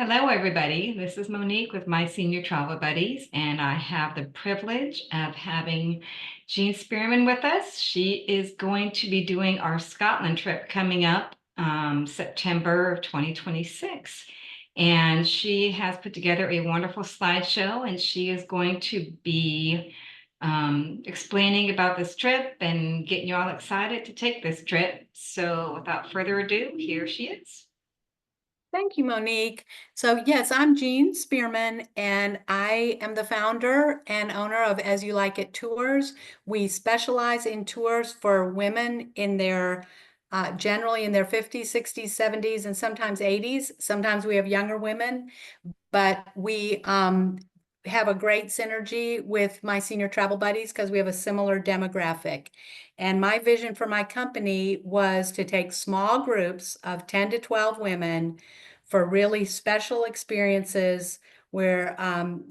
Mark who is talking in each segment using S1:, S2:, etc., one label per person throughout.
S1: Hello, everybody. This is Monique with My Senior Travel Buddies, and I have the privilege of having Jean Spearman with us. She is going to be doing our Scotland trip coming up September of 2026. And she has put together a wonderful slideshow, and she is going to be explaining about this trip and getting you all excited to take this trip. So, without further ado, here she is.
S2: Thank you, Monique. So yes, I'm Jean Spearman, and I am the founder and owner of As You Like It Tours. We specialize in tours for women in their generally in their 50s, 60s, 70s, and sometimes 80s. Sometimes we have younger women, but we have a great synergy with My Senior Travel Buddies because we have a similar demographic. And my vision for my company was to take small groups of 10 to 12 women for really special experiences where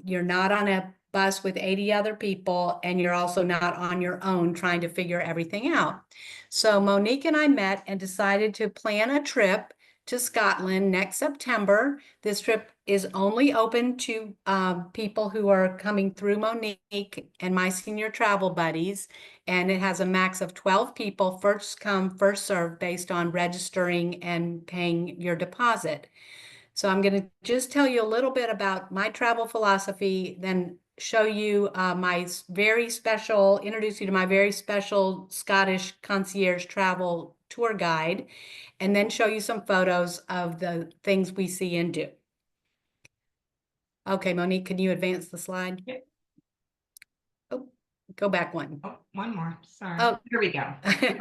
S2: you're not on a bus with 80 other people and you're also not on your own trying to figure everything out. So Monique and I met and decided to plan a trip to Scotland next September. This trip is only open to people who are coming through Monique and My Senior Travel Buddies, and it has a max of 12 people, first come, first served, based on registering and paying your deposit. So I'm going to just tell you a little bit about my travel philosophy, then show you introduce you to my very special Scottish concierge travel tour guide, and then show you some photos of the things we see and do. Okay, Monique, can you advance the slide?
S1: Yep.
S2: Oh, go back one.
S1: Oh, one more. Sorry.
S2: Oh,
S1: Here we go.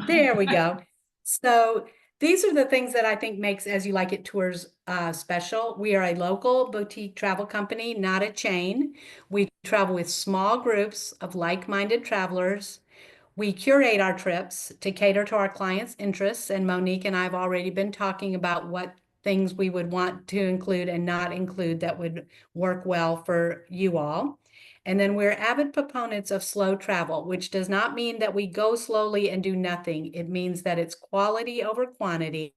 S2: there we go. So these are the things that I think makes As You Like It Tours special. We are a local boutique travel company, not a chain. We travel with small groups of like-minded travelers. We curate our trips to cater to our clients' interests, and Monique and I have already been talking about what things we would want to include and not include that would work well for you all. And then we're avid proponents of slow travel, which does not mean that we go slowly and do nothing. It means that it's quality over quantity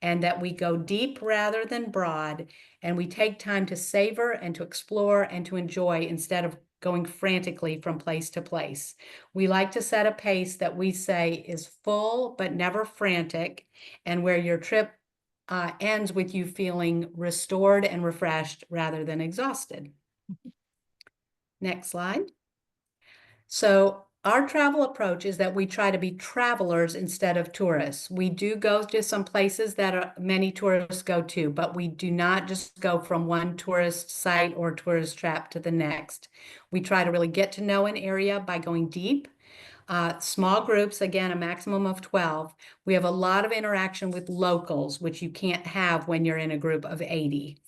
S2: and that we go deep rather than broad, and we take time to savor and to explore and to enjoy instead of going frantically from place to place. We like to set a pace that we say is full but never frantic, and where your trip ends with you feeling restored and refreshed rather than exhausted. Next slide. So our travel approach is that we try to be travelers instead of tourists. We do go to some places that many tourists go to, but we do not just go from one tourist site or tourist trap to the next. We try to really get to know an area by going deep. Small groups, again, a maximum of 12. We have a lot of interaction with locals, which you can't have when you're in a group of 80.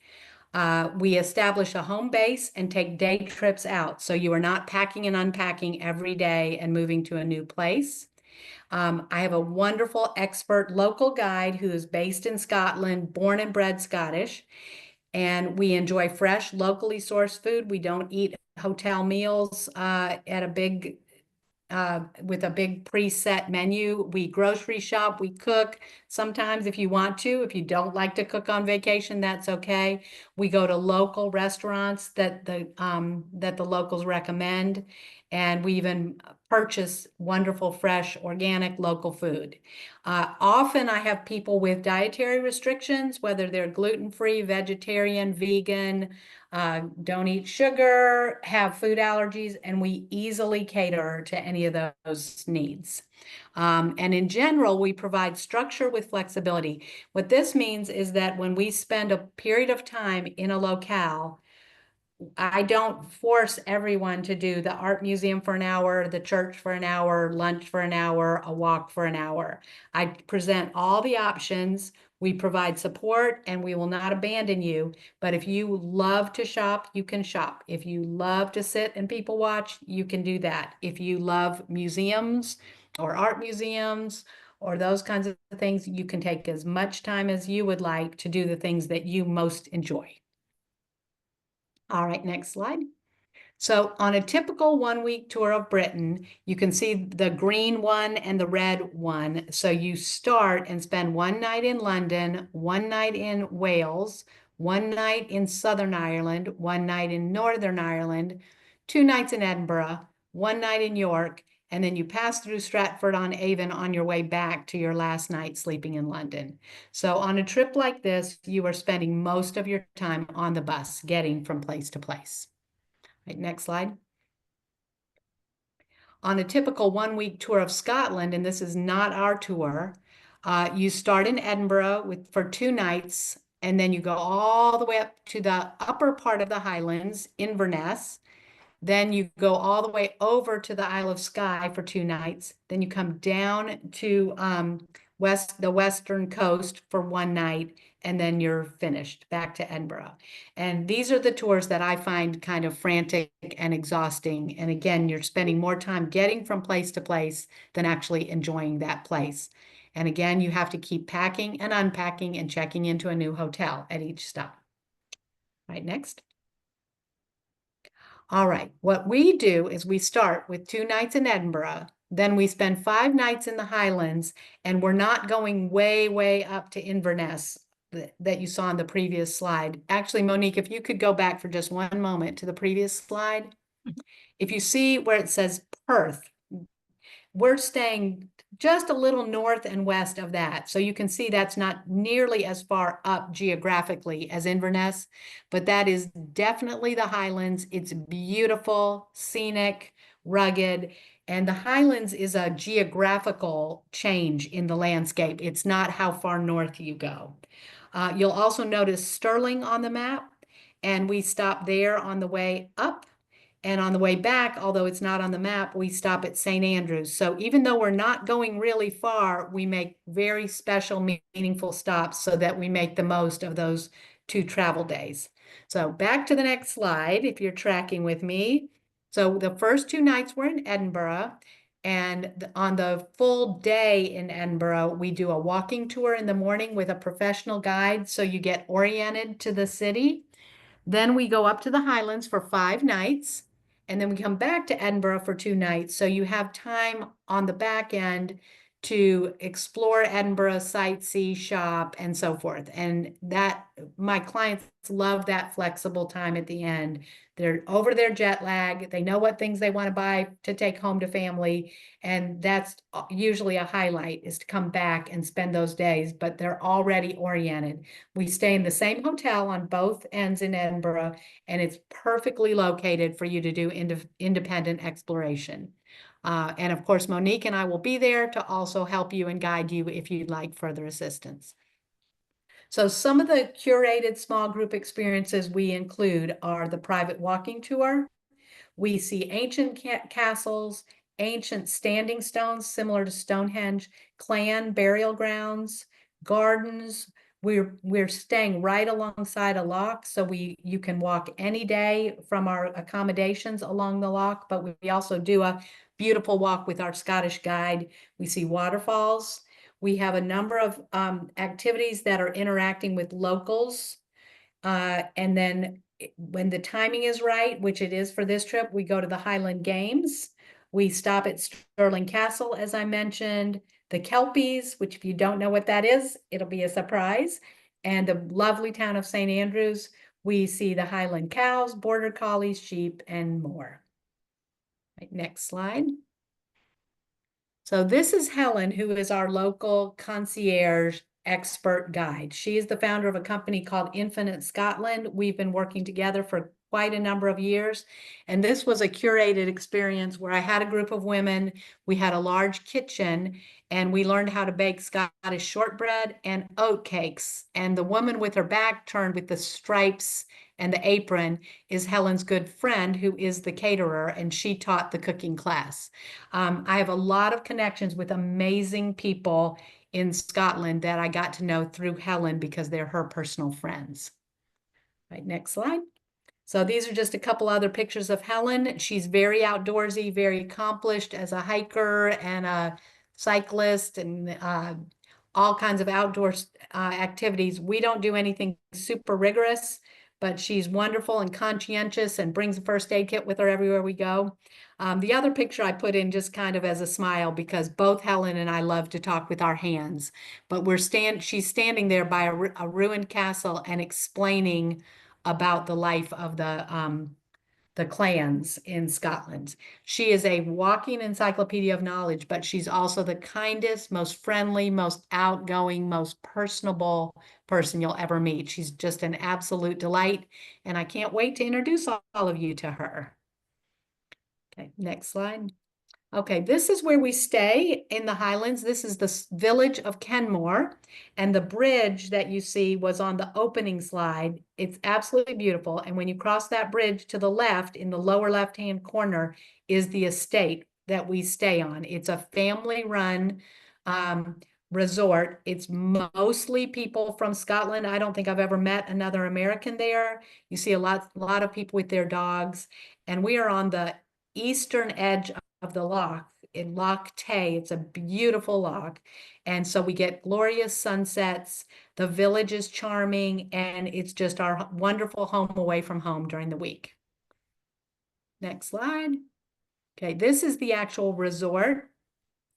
S2: We establish a home base and take day trips out. So you are not packing and unpacking every day and moving to a new place. I have a wonderful expert local guide who is based in Scotland, born and bred Scottish. And we enjoy fresh, locally sourced food. We don't eat hotel meals with a big preset menu. We grocery shop, we cook. Sometimes if you want to, if you don't like to cook on vacation, that's okay. We go to local restaurants that the locals recommend, and we even purchase wonderful, fresh, organic, local food. Often I have people with dietary restrictions, whether they're gluten-free, vegetarian, vegan, don't eat sugar, have food allergies, and we easily cater to any of those needs. And in general, we provide structure with flexibility. What this means is that when we spend a period of time in a locale, I don't force everyone to do the art museum for an hour, the church for an hour, lunch for an hour, a walk for an hour. I present all the options. We provide support and we will not abandon you. But if you love to shop, you can shop. If you love to sit and people watch, you can do that. If you love museums or art museums or those kinds of things, you can take as much time as you would like to do the things that you most enjoy. All right, next slide. So on a typical 1-week tour of Britain, you can see the green one and the red one. So you start and spend one night in London, one night in Wales, 1 night in Southern Ireland, 1 night in Northern Ireland, 2 nights in Edinburgh, 1 night in York, and then you pass through Stratford-on-Avon on your way back to your last night sleeping in London. So on a trip like this, you are spending most of your time on the bus, getting from place to place. Right, next slide. On a typical 1-week tour of Scotland, and this is not our tour, you start in Edinburgh for 2 nights, and then you go all the way up to the upper part of the Highlands, Inverness. Then you go all the way over to the Isle of Skye for 2 nights. Then you come down to the western coast for 1 night, and then you're finished back to Edinburgh. And these are the tours that I find kind of frantic and exhausting. And again, you're spending more time getting from place to place than actually enjoying that place. And again, you have to keep packing and unpacking and checking into a new hotel at each stop. Right, next. All right, what we do is we start with 2 nights in Edinburgh, then we spend 5 nights in the Highlands, and we're not going way, way up to Inverness that you saw on the previous slide. Actually, Monique, if you could go back for just 1 moment to the previous slide. If you see where it says Perth, we're staying just a little north and west of that. So you can see that's not nearly as far up geographically as Inverness, but that is definitely the Highlands. It's beautiful, scenic, rugged, and the Highlands is a geographical change in the landscape. It's not how far north you go. You'll also notice Stirling on the map, and we stop there on the way up. And on the way back, although it's not on the map, we stop at St. Andrews. So even though we're not going really far, we make very special, meaningful stops so that we make the most of those 2 travel days. So back to the next slide, if you're tracking with me. So the first 2 nights were in Edinburgh. And on the full day in Edinburgh, we do a walking tour in the morning with a professional guide. So you get oriented to the city. Then we go up to the Highlands for 5 nights, and then we come back to Edinburgh for 2 nights. So you have time on the back end to explore Edinburgh, sightsee, shop, and so forth. And that my clients love that flexible time at the end. They're over their jet lag. They know what things they want to buy to take home to family. And that's usually a highlight, is to come back and spend those days, but they're already oriented. We stay in the same hotel on both ends in Edinburgh, and it's perfectly located for you to do independent exploration. And of course, Monique and I will be there to also help you and guide you if you'd like further assistance. So some of the curated small group experiences we include are the private walking tour. We see ancient castles, ancient standing stones similar to Stonehenge, clan burial grounds, gardens. We're staying right alongside a loch, so you can walk any day from our accommodations along the loch, but we also do a beautiful walk with our Scottish guide. We see waterfalls. We have a number of activities that are interacting with locals. And then when the timing is right, which it is for this trip, we go to the Highland Games. We stop at Stirling Castle, as I mentioned, the Kelpies, which if you don't know what that is, it'll be a surprise, and the lovely town of St. Andrews. We see the Highland cows, border collies, sheep, and more. Right, next slide. So this is Helen, who is our local concierge expert guide. She is the founder of a company called Infinite Scotland. We've been working together for quite a number of years. And this was a curated experience where I had a group of women. We had a large kitchen, and we learned how to bake Scottish shortbread and oat cakes. And the woman with her back turned with the stripes and the apron is Helen's good friend, who is the caterer, and she taught the cooking class. I have a lot of connections with amazing people in Scotland that I got to know through Helen because they're her personal friends. Right, next slide. So these are just a couple other pictures of Helen. She's very outdoorsy, very accomplished as a hiker and a cyclist, and all kinds of outdoor activities. We don't do anything super rigorous, but she's wonderful and conscientious and brings a first aid kit with her everywhere we go. The other picture I put in just kind of as a smile because both Helen and I love to talk with our hands. But she's standing there by a ruined castle and explaining about the life of the clans in Scotland. She is a walking encyclopedia of knowledge, but she's also the kindest, most friendly, most outgoing, most personable person you'll ever meet. She's just an absolute delight, and I can't wait to introduce all of you to her. Okay, next slide. Okay, this is where we stay in the Highlands. This is the village of Kenmore, and the bridge that you see was on the opening slide. It's absolutely beautiful. And when you cross that bridge to the left, in the lower left-hand corner, is the estate that we stay on. It's a family-run resort. It's mostly people from Scotland. I don't think I've ever met another American there. You see a lot of people with their dogs, and we are on the eastern edge of the loch in Loch Tay. It's a beautiful loch. And so we get glorious sunsets. The village is charming, and it's just our wonderful home away from home during the week. Next slide. Okay, this is the actual resort.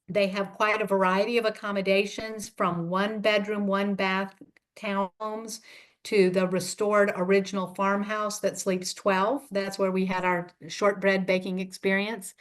S2: They have quite a variety of accommodations from 1-bedroom, 1-bath townhomes to the restored original farmhouse that sleeps 12. That's where we had our shortbread baking experience.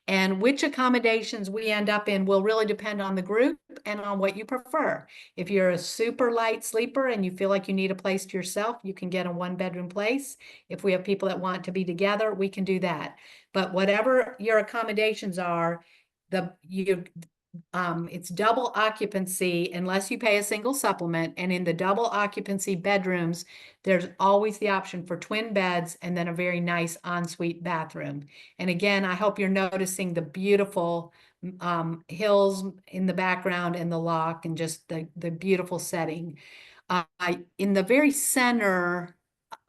S2: And which accommodations we end up in will really depend on the group and on what you prefer. If you're a super light sleeper and you feel like you need a place to yourself, you can get a 1-bedroom place. If we have people that want to be together, we can do that. But whatever your accommodations are, it's double occupancy unless you pay a single supplement. And in the double occupancy bedrooms, there's always the option for twin beds and then a very nice ensuite bathroom. And again, I hope you're noticing the beautiful hills in the background and the loch and just the beautiful setting. In the very center,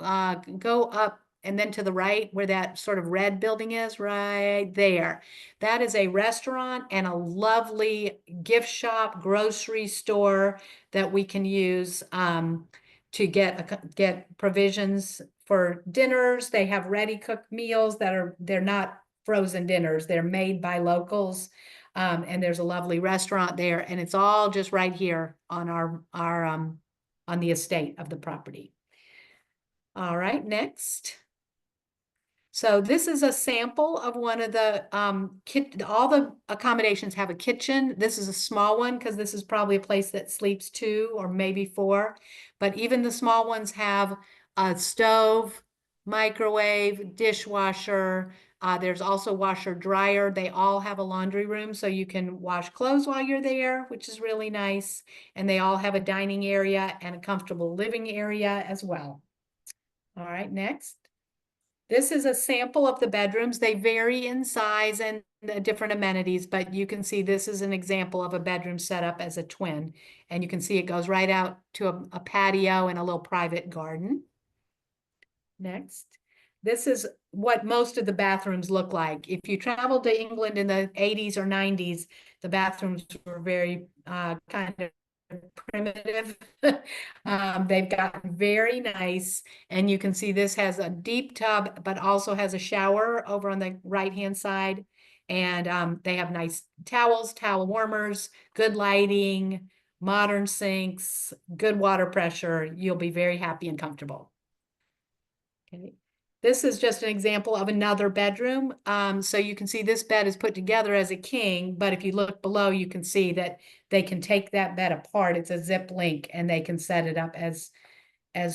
S2: go up and then to the right where that sort of red building is, right there. That is a restaurant and a lovely gift shop, grocery store that we can use to get provisions for dinners. They have ready cooked meals they're not frozen dinners. They're made by locals. And there's a lovely restaurant there, and it's all just right here on on the estate of the property. All right, next. So this is a sample of one of the all the accommodations have a kitchen. This is a small one because this is probably a place that sleeps 2 or maybe 4. But even the small ones have a stove, microwave, dishwasher. There's also washer dryer. They all have a laundry room so you can wash clothes while you're there, which is really nice. And they all have a dining area and a comfortable living area as well. All right, next. This is a sample of the bedrooms. They vary in size and the different amenities, but you can see this is an example of a bedroom set up as a twin. And you can see it goes right out to a patio and a little private garden. Next. This is what most of the bathrooms look like. If you traveled to England in the 80s or 90s, the bathrooms were very kind of primitive. They've gotten very nice, and you can see this has a deep tub, but also has a shower over on the right-hand side. And they have nice towels, towel warmers, good lighting, modern sinks, good water pressure. You'll be very happy and comfortable. Okay. This is just an example of another bedroom. So you can see this bed is put together as a king, but if you look below, you can see that they can take that bed apart. It's a zip link, and they can set it up as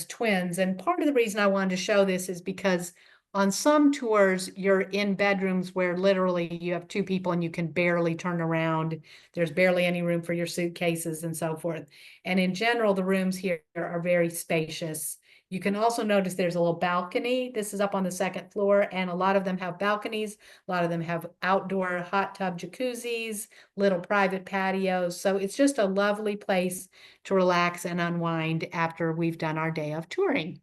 S2: twins. And part of the reason I wanted to show this is because on some tours, you're in bedrooms where literally you have 2 people and you can barely turn around. There's barely any room for your suitcases and so forth. And in general, the rooms here are very spacious. You can also notice there's a little balcony. This is up on the 2nd floor, and a lot of them have balconies. A lot of them have outdoor hot tub jacuzzis, little private patios. So it's just a lovely place to relax and unwind after we've done our day of touring.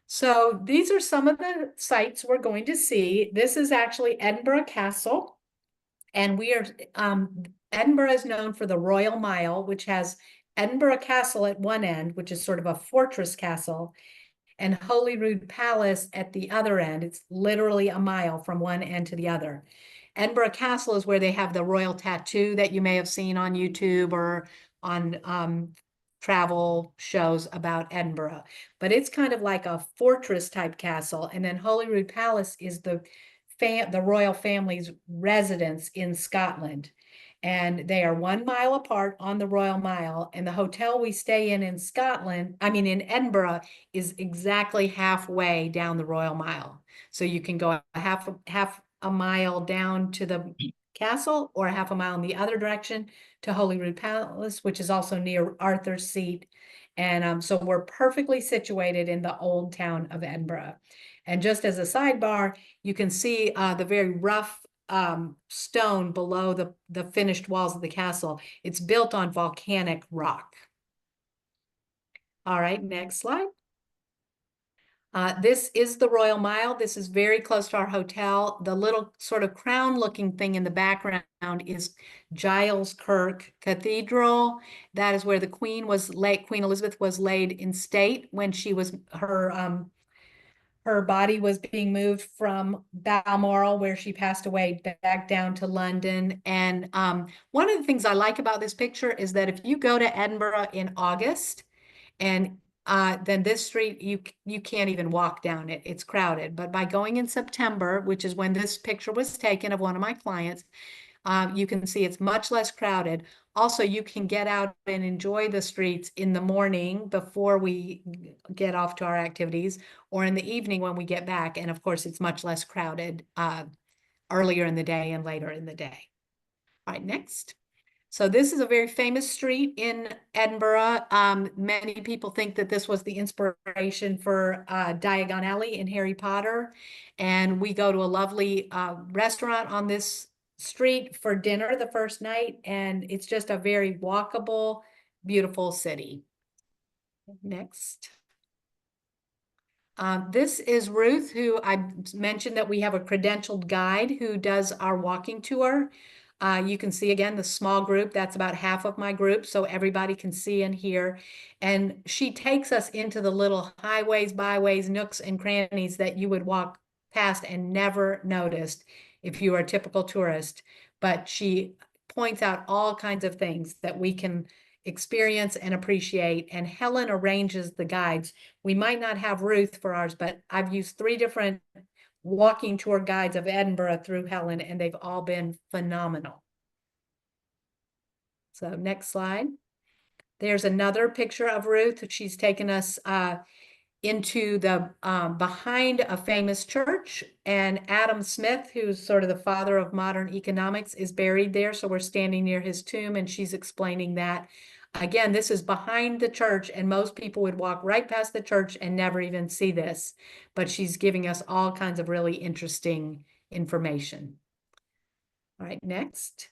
S2: So these are some of the sites we're going to see. This is actually Edinburgh Castle, and Edinburgh is known for the Royal Mile, which has Edinburgh Castle at one end, which is sort of a fortress castle. and Holyrood Palace at the other end. It's literally a mile from one end to the other. Edinburgh Castle is where they have the royal tattoo that you may have seen on YouTube or on travel shows about Edinburgh. But it's kind of like a fortress type castle. And then Holyrood Palace is the royal family's residence in Scotland. And they are 1 mile apart on the Royal Mile. And the hotel we stay in Scotland, I mean in Edinburgh, is exactly halfway down the Royal Mile. So you can go half a mile down to the castle or half a mile in the other direction to Holyrood Palace, which is also near Arthur's Seat. And so we're perfectly situated in the old town of Edinburgh. And just as a sidebar, you can see the very rough stone below the finished walls of the castle. It's built on volcanic rock. All right, next slide. This is the Royal Mile. This is very close to our hotel. The little sort of crown-looking thing in the background is Giles Kirk Cathedral. That is where the Queen Elizabeth was laid in state when she was her body was being moved from Balmoral, where she passed away, back down to London. And one of the things I like about this picture is that if you go to Edinburgh in August, and then this street, you can't even walk down it. It's crowded. But by going in September, which is when this picture was taken of one of my clients, you can see it's much less crowded. Also, you can get out and enjoy the streets in the morning before we get off to our activities, or in the evening when we get back. And of course, it's much less crowded earlier in the day and later in the day. All right, next. So this is a very famous street in Edinburgh. Many people think that this was the inspiration for Diagon Alley in Harry Potter. And we go to a lovely restaurant on this street for dinner the first night. And it's just a very walkable, beautiful city. Next. This is Ruth, who I mentioned that we have a credentialed guide who does our walking tour. You can see again the small group, that's about half of my group, so everybody can see and hear. And she takes us into the little highways, byways, nooks, and crannies that you would walk past and never noticed if you are a typical tourist. But she points out all kinds of things that we can experience and appreciate. And Helen arranges the guides. We might not have Ruth for ours, but I've used 3 different walking tour guides of Edinburgh through Helen, and they've all been phenomenal. So next slide. There's another picture of Ruth. She's taken us into the behind a famous church, and Adam Smith, who's sort of the father of modern economics, is buried there. So we're standing near his tomb, and she's explaining that. Again, this is behind the church, and most people would walk right past the church and never even see this, but she's giving us all kinds of really interesting information. All right, next.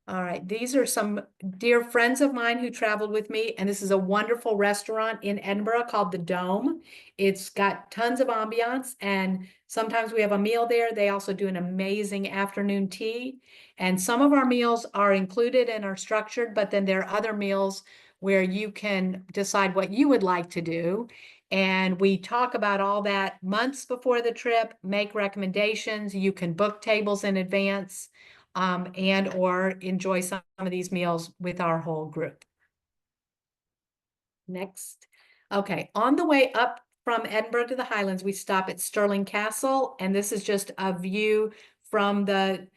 S2: All right, these are some dear friends of mine who traveled with me, and this is a wonderful restaurant in Edinburgh called The Dome. It's got tons of ambiance, and sometimes we have a meal there. They also do an amazing afternoon tea, and some of our meals are included and are structured, but then there are other meals where you can decide what you would like to do. And we talk about all that months before the trip, make recommendations. You can book tables in advance. And or enjoy some of these meals with our whole group. Next. Okay, on the way up from Edinburgh to the Highlands, we stop at Stirling Castle, and this is just a view from the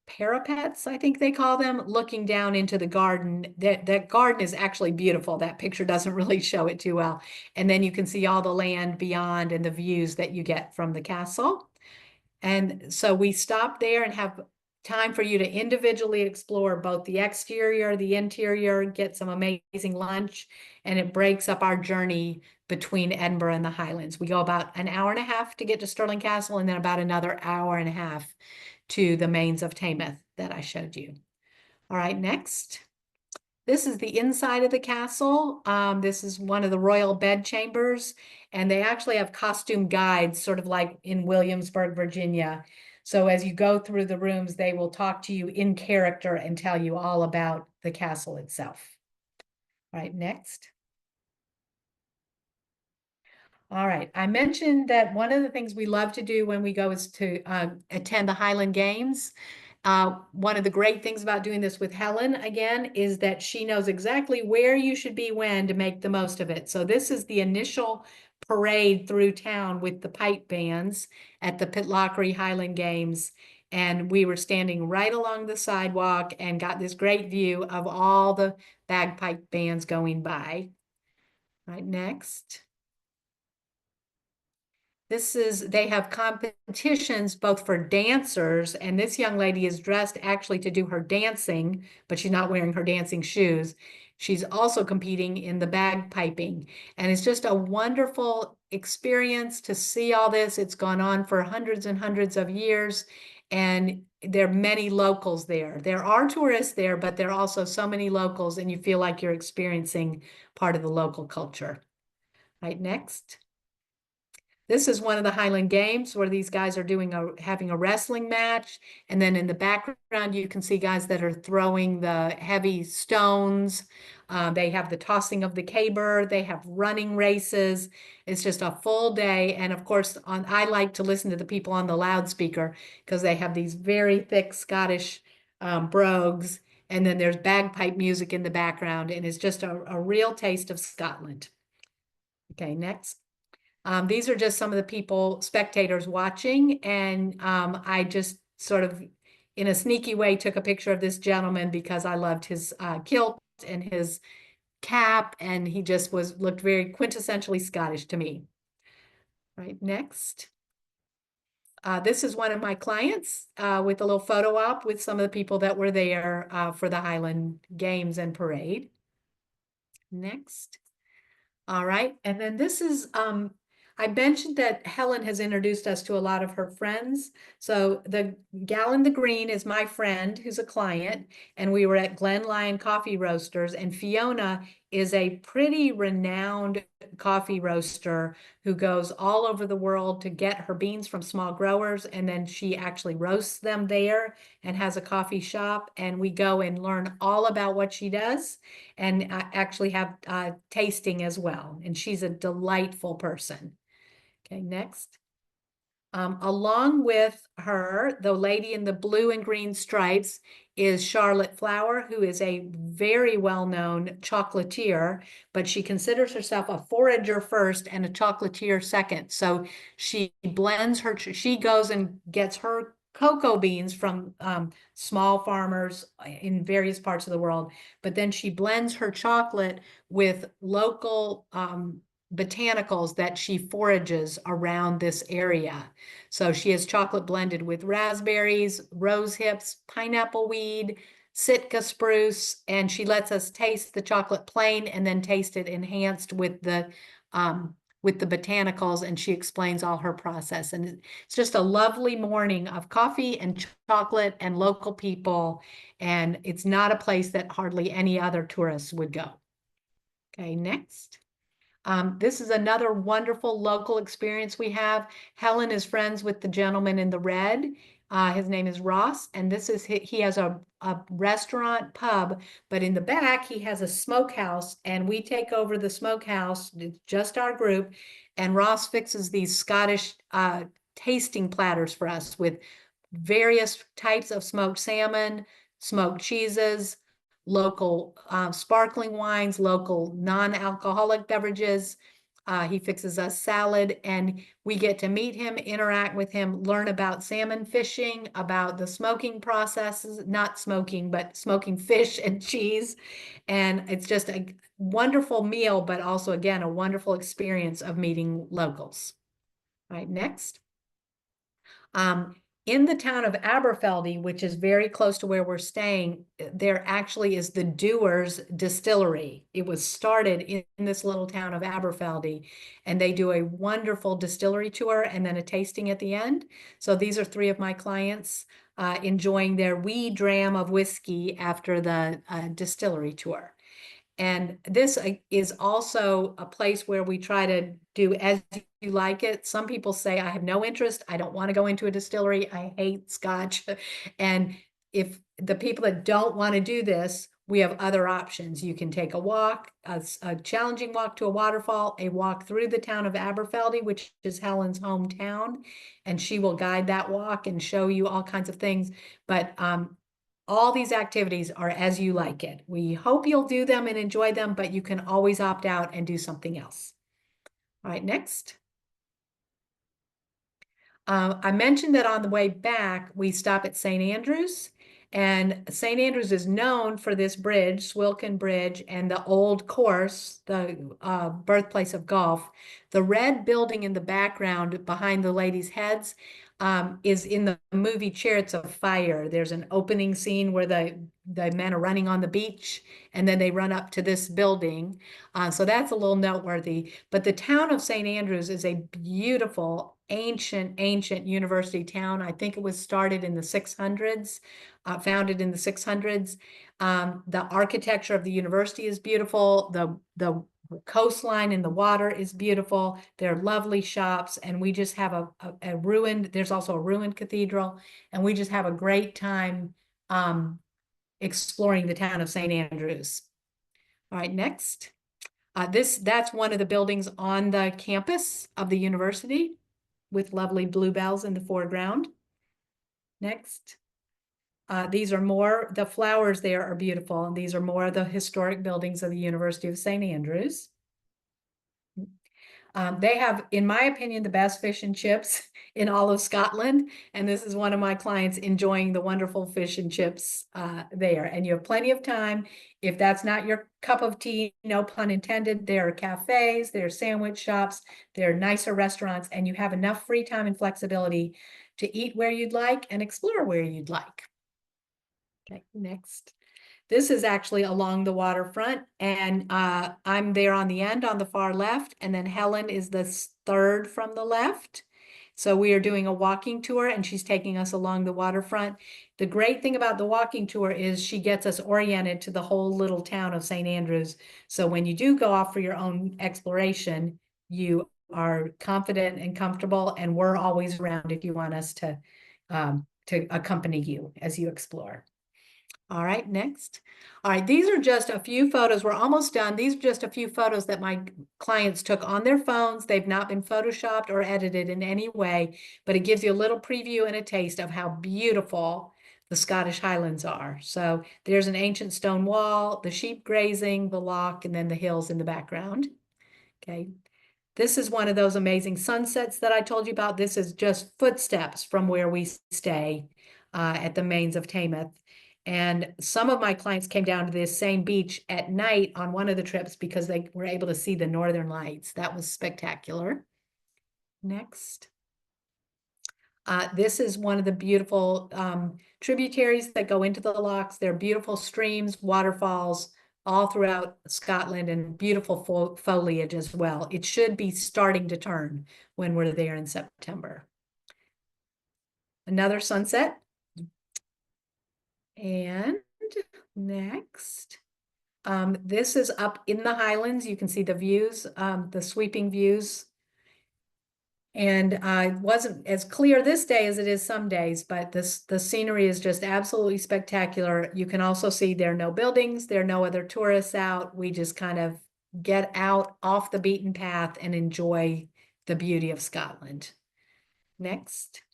S2: parapets, I think they call them, looking down into the garden. That garden is actually beautiful. That picture doesn't really show it too well. And then you can see all the land beyond and the views that you get from the castle. And so we stop there and have time for you to individually explore both the exterior, the interior, get some amazing lunch, and it breaks up our journey between Edinburgh and the Highlands. We go about an hour and a half to get to Stirling Castle, and then about another hour and a half to the Mains of Taymouth that I showed you. All right, next. This is the inside of the castle. This is one of the royal bedchambers, and they actually have costume guides, sort of like in Williamsburg, Virginia. So as you go through the rooms, they will talk to you in character and tell you all about the castle itself. All right, next. All right. I mentioned that one of the things we love to do when we go is to attend the Highland Games. One of the great things about doing this with Helen again is that she knows exactly where you should be when to make the most of it. So this is the initial parade through town with the pipe bands at the Pitlochry Highland Games. And we were standing right along the sidewalk and got this great view of all the bagpipe bands going by. Right, next. They have competitions both for dancers, and this young lady is dressed actually to do her dancing, but she's not wearing her dancing shoes. She's also competing in the bagpiping, and it's just a wonderful experience to see all this. It's gone on for hundreds and hundreds of years, and there are many locals there. There are tourists there, but there are also so many locals, and you feel like you're experiencing part of the local culture. Right, next. This is one of the Highland Games where these guys are having a wrestling match. And then in the background, you can see guys that are throwing the heavy stones. They have the tossing of the caber. They have running races. It's just a full day. And of course, I like to listen to the people on the loudspeaker because they have these very thick Scottish brogues. And then there's bagpipe music in the background. And it's just a real taste of Scotland. Okay, next. These are just some of the people, spectators watching, and I just sort of, in a sneaky way, took a picture of this gentleman because I loved his kilt and his cap, and he just looked very quintessentially Scottish to me. Right, next. This is one of my clients with a little photo op with some of the people that were there for the Highland Games and Parade. Next. All right, and then this is, I mentioned that Helen has introduced us to a lot of her friends. So the gal in the green is my friend who's a client, and we were at Glen Lyon Coffee Roasters, and Fiona is a pretty renowned coffee roaster who goes all over the world to get her beans from small growers, and then she actually roasts them there and has a coffee shop, and we go and learn all about what she does and actually have tasting as well. And she's a delightful person. Okay, next. Along with her, the lady in the blue and green stripes is Charlotte Flower, who is a very well-known chocolatier, but she considers herself a forager first and a chocolatier second. So she she goes and gets her cocoa beans from small farmers in various parts of the world, but then she blends her chocolate with local botanicals that she forages around this area. So she has chocolate blended with raspberries, rose hips, pineapple weed, Sitka spruce, and she lets us taste the chocolate plain and then taste it enhanced with the botanicals, and she explains all her process. And it's just a lovely morning of coffee and chocolate and local people, and it's not a place that hardly any other tourists would go. Okay, next. This is another wonderful local experience we have. Helen is friends with the gentleman in the red. His name is Ross, and he has a restaurant pub, but in the back he has a smokehouse, and we take over the smokehouse, it's just our group, and Ross fixes these Scottish tasting platters for us with various types of smoked salmon, smoked cheeses, local sparkling wines, local non-alcoholic beverages. He fixes us salad, and we get to meet him, interact with him, learn about salmon fishing, about the smoking processes, not smoking, but smoking fish and cheese. And it's just a wonderful meal, but also, again, a wonderful experience of meeting locals. All right, next. In the town of Aberfeldy, which is very close to where we're staying, there actually is the Dewar's Distillery. It was started in this little town of Aberfeldy, and they do a wonderful distillery tour and then a tasting at the end. So these are three of my clients enjoying their wee dram of whiskey after the distillery tour. And this is also a place where we try to do as you like it. Some people say, I have no interest. I don't want to go into a distillery. I hate Scotch. And if the people that don't want to do this, we have other options. You can take a walk, a challenging walk to a waterfall, a walk through the town of Aberfeldy, which is Helen's hometown, and she will guide that walk and show you all kinds of things. But all these activities are as you like it. We hope you'll do them and enjoy them, but you can always opt out and do something else. All right, next. I mentioned that on the way back, we stop at St. Andrews. And St. Andrews is known for this bridge, Swilcan Bridge, and the old course, the birthplace of golf. The red building in the background behind the ladies' heads is in the movie Chariots of Fire. There's an opening scene where the men are running on the beach, and then they run up to this building. So that's a little noteworthy. But the town of St. Andrews is a beautiful, ancient university town. I think it was started in the 600s. Founded in the 600s. The architecture of the university is beautiful. The coastline and the water is beautiful. There are lovely shops, and we just have a ruined, there's also a ruined cathedral, and we just have a great time exploring the town of St. Andrews. All right, next. That's one of the buildings on the campus of the university with lovely bluebells in the foreground. Next. These are more, the flowers there are beautiful, and these are more of the historic buildings of the University of St. Andrews. They have, in my opinion, the best fish and chips in all of Scotland, and this is one of my clients enjoying the wonderful fish and chips there. And you have plenty of time. If that's not your cup of tea, no pun intended, there are cafes, there are sandwich shops, there are nicer restaurants, and you have enough free time and flexibility to eat where you'd like and explore where you'd like. Okay, next. This is actually along the waterfront, and I'm there on the end on the far left, and then Helen is the third from the left. So we are doing a walking tour, and she's taking us along the waterfront. The great thing about the walking tour is she gets us oriented to the whole little town of St. Andrews. So when you do go off for your own exploration, you are confident and comfortable, and we're always around if you want us to accompany you as you explore. All right, next. All right, these are just a few photos. We're almost done. These are just a few photos that my clients took on their phones. They've not been photoshopped or edited in any way, but it gives you a little preview and a taste of how beautiful the Scottish Highlands are. So there's an ancient stone wall, the sheep grazing, the loch, and then the hills in the background. Okay. This is one of those amazing sunsets that I told you about. This is just footsteps from where we stay at the Mains of Taymouth. And some of my clients came down to this same beach at night on one of the trips because they were able to see the northern lights. That was spectacular. Next. This is one of the beautiful tributaries that go into the lochs. They're beautiful streams, waterfalls, all throughout Scotland, and beautiful foliage as well. It should be starting to turn when we're there in September. Another sunset. And next, this is up in the Highlands. You can see the views, the sweeping views. And it wasn't as clear this day as it is some days, but the scenery is just absolutely spectacular. You can also see there are no buildings, there are no other tourists out. We just kind of get out off the beaten path and enjoy the beauty of Scotland. Next.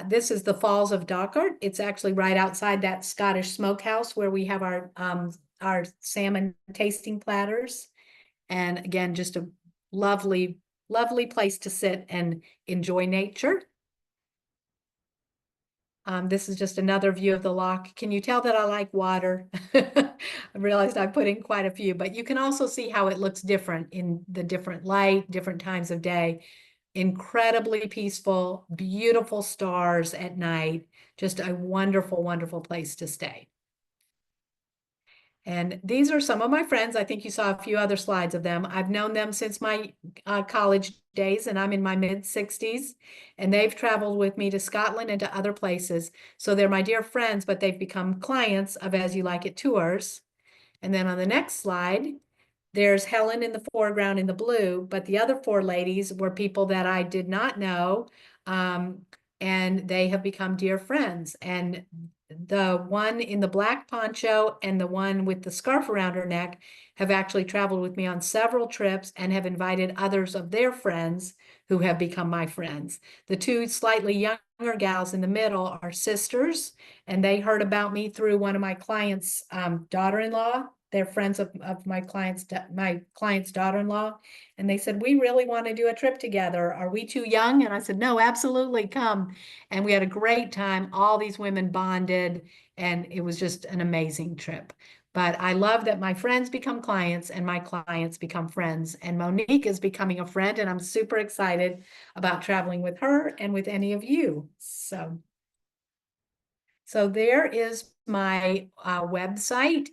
S2: This is the Falls of Dochart. It's actually right outside that Scottish smokehouse where we have our salmon tasting platters. And again, just a lovely, lovely place to sit and enjoy nature. This is just another view of the loch. Can you tell that I like water? I realized I put in quite a few, but you can also see how it looks different in the different light, different times of day. Incredibly peaceful, beautiful stars at night, just a wonderful, wonderful place to stay. And these are some of my friends. I think you saw a few other slides of them. I've known them since my college days, and I'm in my mid-60s, and they've traveled with me to Scotland and to other places. So they're my dear friends, but they've become clients of As You Like It Tours. And then on the next slide, there's Helen in the foreground in the blue, but the other four ladies were people that I did not know, and they have become dear friends. And the one in the black poncho and the one with the scarf around her neck have actually traveled with me on several trips and have invited others of their friends who have become my friends. The two slightly younger gals in the middle are sisters, and they heard about me through one of my clients' daughter-in-law. They're friends of my client's daughter-in-law. And they said, we really want to do a trip together. Are we too young? And I said, no, absolutely, come. And we had a great time. All these women bonded, and it was just an amazing trip. But I love that my friends become clients and my clients become friends. And Monique is becoming a friend, and I'm super excited about traveling with her and with any of you. So there is my website.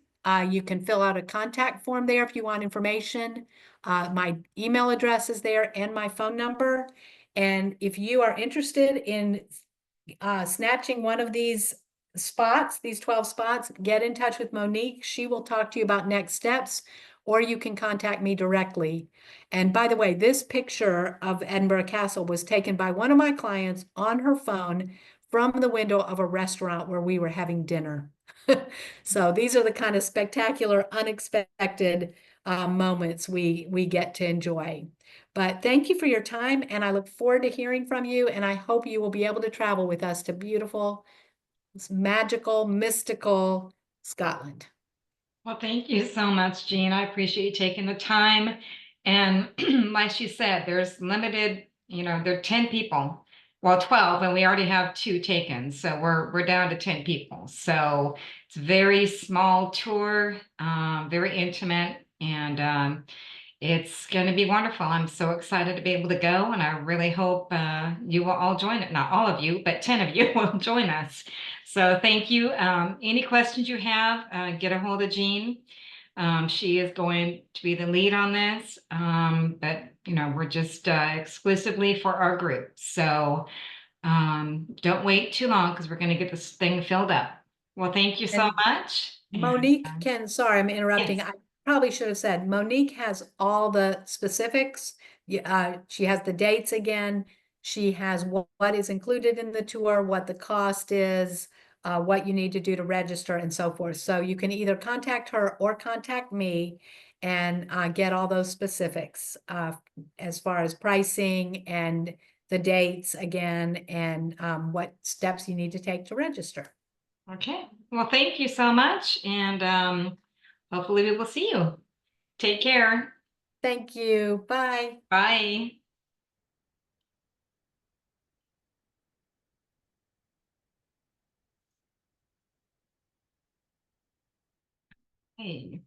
S2: You can fill out a contact form there if you want information. My email address is there and my phone number. And if you are interested in snatching one of these spots, these 12 spots, get in touch with Monique. She will talk to you about next steps, or you can contact me directly. And by the way, this picture of Edinburgh Castle was taken by one of my clients on her phone from the window of a restaurant where we were having dinner. So these are the kind of spectacular, unexpected moments we get to enjoy. But thank you for your time, and I look forward to hearing from you, and I hope you will be able to travel with us to beautiful, magical, mystical Scotland.
S1: Well, thank you so much, Jean. I appreciate you taking the time. And like she said, there's limited, there are 10 people. Well, 12, and we already have 2 taken. So we're down to 10 people. So it's a very small tour, very intimate, and it's going to be wonderful. I'm so excited to be able to go, and I really hope you will all join it. Not all of you, but 10 of you will join us. So thank you. Any questions you have, get a hold of Jean. She is going to be the lead on this, but we're just exclusively for our group. So don't wait too long because we're going to get this thing filled up. Well, thank you so
S2: And
S1: much. And
S2: Monique sorry, I'm interrupting.
S1: yes.
S2: I probably should have said, Monique has all the specifics. She has the dates again. She has what is included in the tour, what the cost is, what you need to do to register and so forth. So you can either contact her or contact me and get all those specifics as far as pricing and the dates again, and what steps you need to take to register.
S1: Okay. Well, thank you so much. And hopefully we will see you. Take care.
S2: Thank you. Bye.
S1: Bye. Hey.